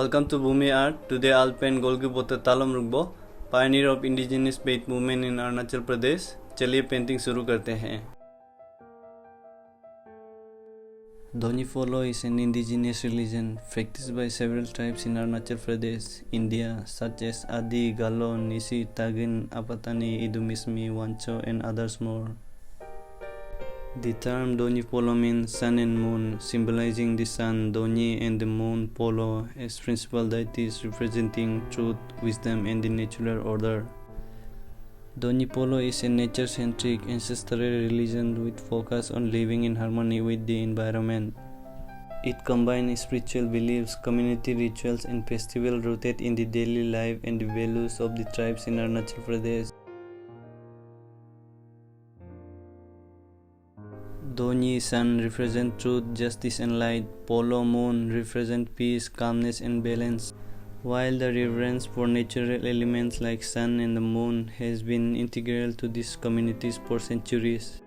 Welcome to BOmi Art. Today I'll paint Golgi Bote Talom Rukbo, pioneer of indigenous faith movement in Arunachal Pradesh. चलिए painting शुरू करते हैं. Donyi Polo is an indigenous religion practiced by several tribes in Arunachal Pradesh, India, such as Adi, Galo, Nisi, Tagin, Apatani, Idumismi, Wancho, and others more. The term Donyi Polo means sun and moon, symbolizing the sun, Donyi, and the moon, Polo, as principal deities representing truth, wisdom, and the natural order. Donyi Polo is a nature-centric, ancestral religion with focus on living in harmony with the environment. It combines spiritual beliefs, community rituals, and festivals rooted in the daily life and the values of the tribes in Arunachal Pradesh. Donyi sun represents truth, justice, and light. Polo moon represents peace, calmness, and balance. While the reverence for natural elements like sun and the moon has been integral to these communities for centuries.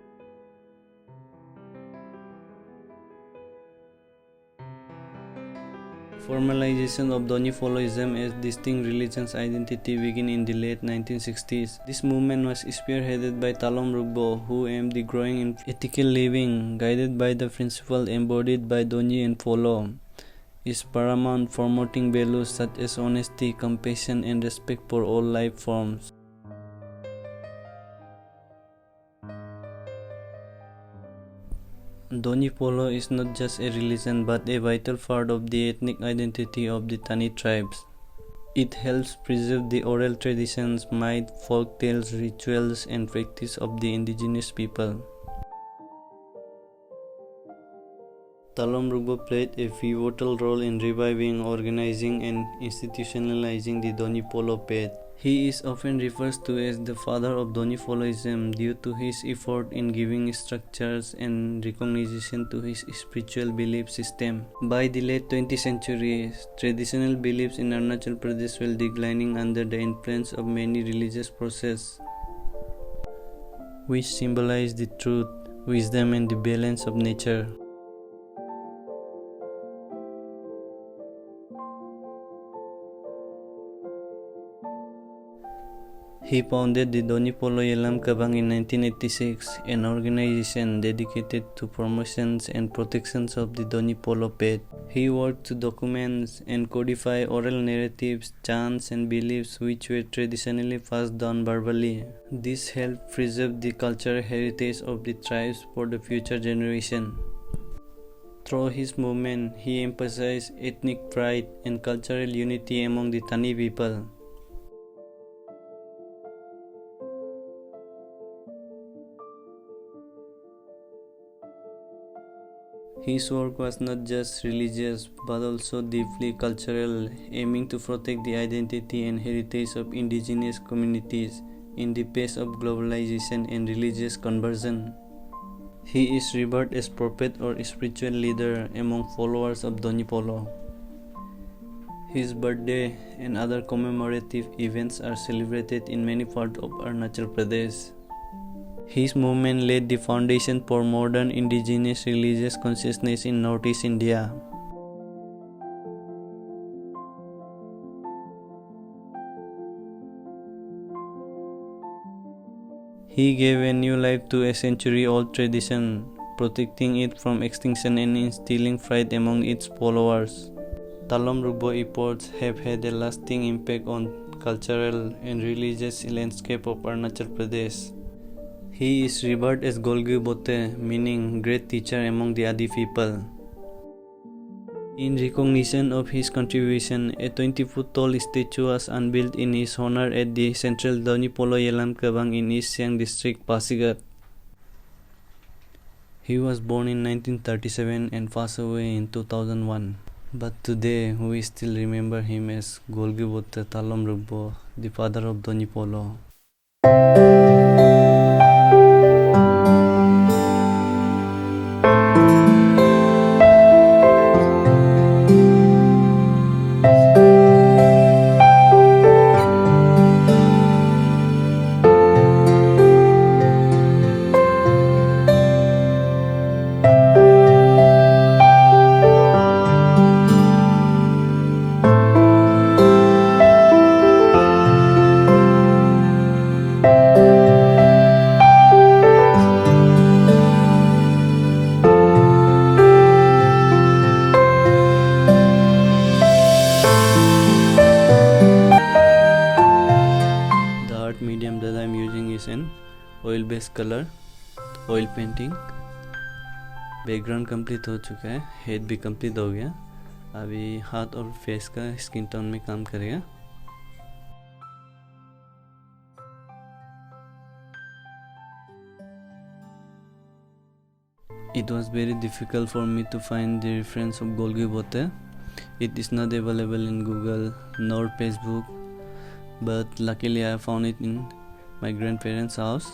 Formalization of Donyi Poloism as distinct religion's identity began in the late 1960s. This movement was spearheaded by Talom Rukbo, who aimed at growing in ethical living, guided by the principle embodied by Donyi and Polo. Is paramount, promoting values such as honesty, compassion, and respect for all life forms. Donyi Polo is not just a religion but a vital part of the ethnic identity of the Tani tribes. It helps preserve the oral traditions, myth, folk tales, rituals, and practice of the indigenous people. Talom Rukbo played a pivotal role in reviving, organizing, and institutionalizing the Donyi Polo path. He is often referred to as the father of Donyi Poloism due to his effort in giving structures and recognition to his spiritual belief system. By the late 20th century, traditional beliefs in Arunachal Pradesh were declining under the influence of many religious processes, which symbolize the truth, wisdom, and the balance of nature. He founded the Donyi Polo Kabang in 1986, an organization dedicated to promotions and protections of the Donyi Polo path. He worked to document and codify oral narratives, chants, and beliefs which were traditionally passed down verbally. This helped preserve the cultural heritage of the tribes for the future generation. Through his movement, he emphasized ethnic pride and cultural unity among the Tani people. His work was not just religious but also deeply cultural, aiming to protect the identity and heritage of indigenous communities in the face of globalization and religious conversion. He is revered as prophet or spiritual leader among followers of Donyi Polo. His birthday and other commemorative events are celebrated in many parts of Arunachal Pradesh. His movement laid the foundation for modern indigenous religious consciousness in Northeast India. He gave a new life to a century-old tradition, protecting it from extinction and instilling pride among its followers. Talom Rukbo efforts have had a lasting impact on cultural and religious landscape of Arunachal Pradesh. He is revered as Golgi Bote, meaning great teacher among the Adi people. In recognition of his contribution, a 20-foot tall statue was unveiled in his honor at the central Donyi Polo Kabang in East Siang District, Pasigat. He was born in 1937 and passed away in 2001. But today, we still remember him as Golgi Bote Talom Rukbo, the father of Donyi Polo. Base colour, oil painting. Background complete हो चुका है, head भी complete हो गया। अभी हाथ और face का स्किन टोन में काम करेगा। It was very difficult for me to find the reference of Golgi. It is not available in Google nor Facebook, but luckily I found it in my grandparents' house.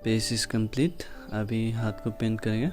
Base is complete. अभी हाथ को paint करेंगे।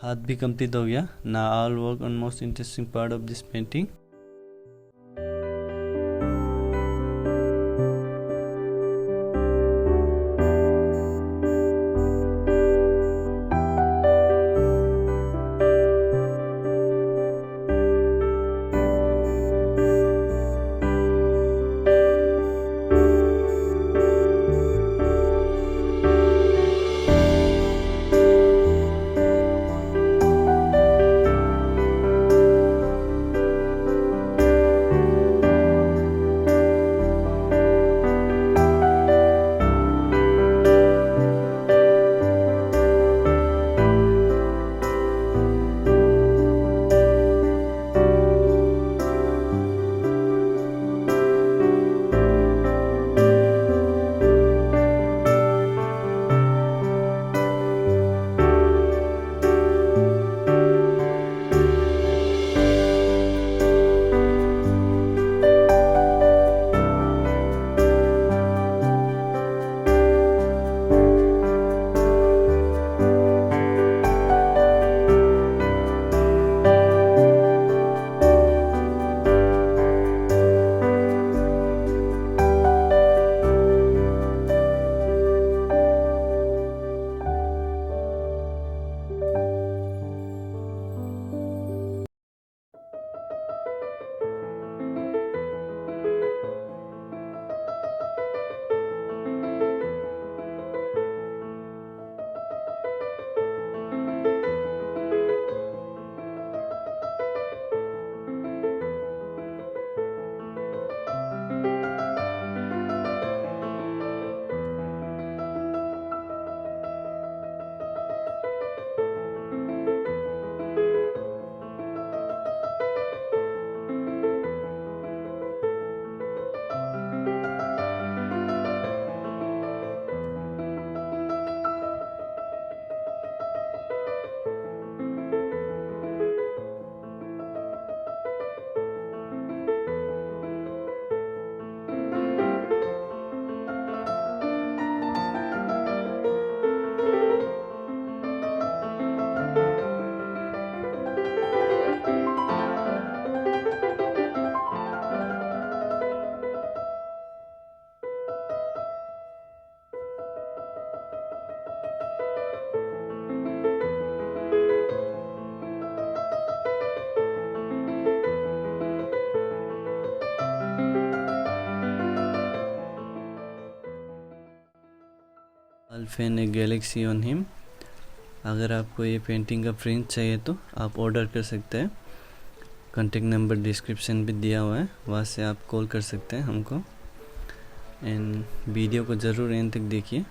हाथ भी complete हो गया। Now I'll work on most interesting part of this painting. And a galaxy on him. अगर आपको ये पेंटिंग का प्रिंट चाहिए तो आप ऑर्डर कर सकते हैं। कॉन्टेक्ट नंबर डिस्क्रिप्शन भी दिया हुआ है, वहाँ से आप कॉल कर सकते हैं हमको। एंड वीडियो को ज़रूर एंड तक देखिए।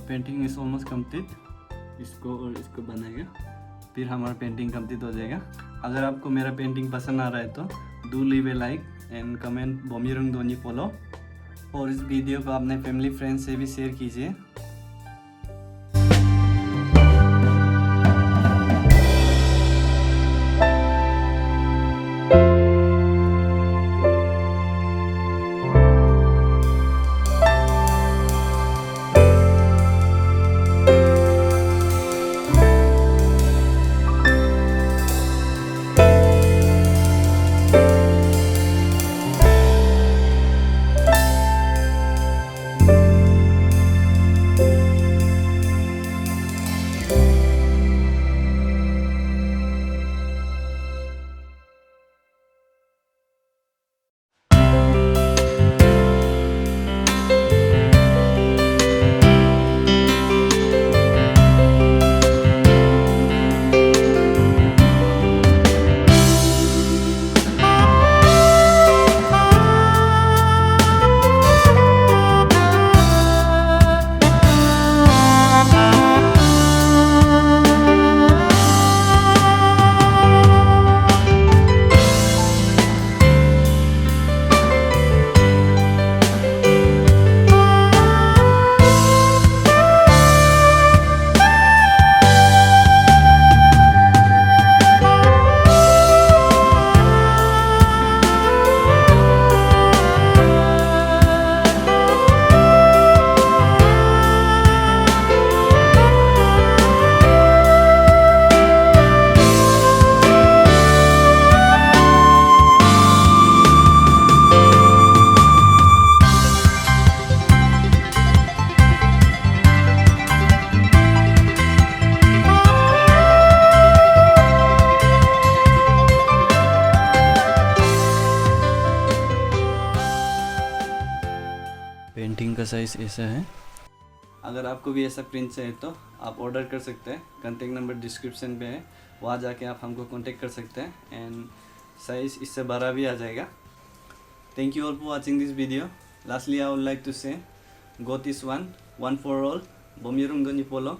Painting is almost complete. इसको और इसको बनाएगा, फिर हमारा पेंटिंग कंप्लीट हो जाएगा। अगर आपको मेरा पेंटिंग पसंद आ रहा है तो do leave a like and comment बोमी-रung Donyi Polo। और इस वीडियो को अपने फैमिली फ्रेंड्स से भी शेयर कीजिए। पेंटिंग का साइज़ ऐसा है। अगर आपको भी ऐसा प्रिंट चाहिए तो आप ऑर्डर कर सकते हैं, कॉन्टेक्ट नंबर डिस्क्रिप्शन पे है, वहाँ जाके आप हमको कॉन्टेक्ट कर सकते हैं एंड साइज़ इससे बड़ा भी आ जाएगा। Thank you all for watching this video. Lastly I would like to say God is one for all, Bomye-rung Donyi Polo.